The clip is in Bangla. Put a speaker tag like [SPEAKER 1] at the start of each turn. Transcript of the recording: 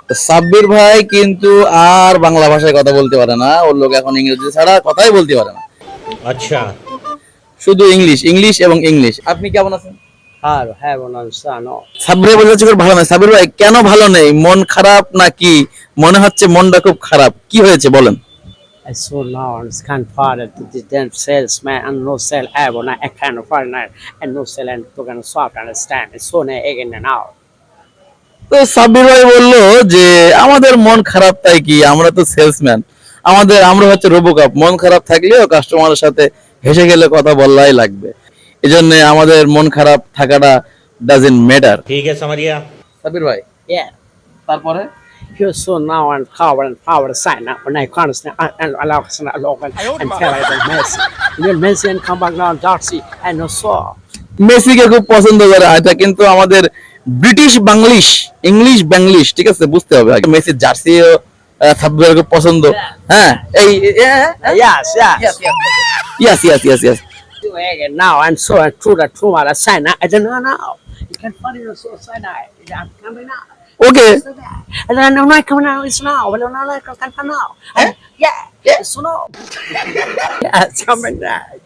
[SPEAKER 1] তো সাব্বির ভাই কিন্তু আর বাংলা ভাষায় কথা বলতে পারে না, ওর লোক এখন ইংরেজি ছাড়া কথাই বলতে পারে না,
[SPEAKER 2] अच्छा।
[SPEAKER 1] শুধু ইংলিশ ইংলিশ এবং ইংলিশ। আপনি কেমন আছেন?
[SPEAKER 3] Haro heaven and sun.
[SPEAKER 1] Sabbir ভাই বলছে ভালো নয়। সাব্বির ভাই কেন ভালো নেই? মন খারাপ নাকি? মনে হচ্ছে mনটা খুব খারাপ, কি হয়েছে বলেন?
[SPEAKER 3] I saw now and scan father to the damn salesman and no sell heaven a kind of foreigner and no sell and to can soft understand. It's so near again and out.
[SPEAKER 1] তো সাব্বির ভাই বললো যে আমাদের মন খারাপ তাই কি, আমরা তো সেলসম্যান, আমরা হচ্ছে রোবোকাপ, মন খারাপ থাকলেও কাস্টমারের সাথে হেসে গেলে কথা বললাই লাগবে, এজন্য আমাদের মন খারাপ থাকাটা ডাজন্ট ম্যাটার।
[SPEAKER 2] ठीक है समरिया।
[SPEAKER 1] সাব্বির ভাই
[SPEAKER 3] Yeah.
[SPEAKER 1] তারপরে
[SPEAKER 3] You saw now and cover and power sign up and I can't stand and allow us and tell I don't Messi. Then Messi and come back now Darcy and no saw.
[SPEAKER 1] মেসিকে খুব পছন্দ করে, এটা কিন্তু আমাদের ব্রিটিশ বাংলিশ, ইংলিশ বাংলিশ, ঠিক আছে, বুঝতে হবে। মেসির জার্সিও সাব্বির ভাইয়ের খুব পছন্দ। হ্যাঁ এই
[SPEAKER 3] Yes, yeah.
[SPEAKER 1] Yes yes yes yes.
[SPEAKER 3] Do again now and so and through the true mother sign I don't know. You can find it so sign I'm coming out.
[SPEAKER 1] Okay
[SPEAKER 3] And then I'm not coming out, it's now. Well, I'm not coming out. Yeah, it's no. Yeah, it's coming out.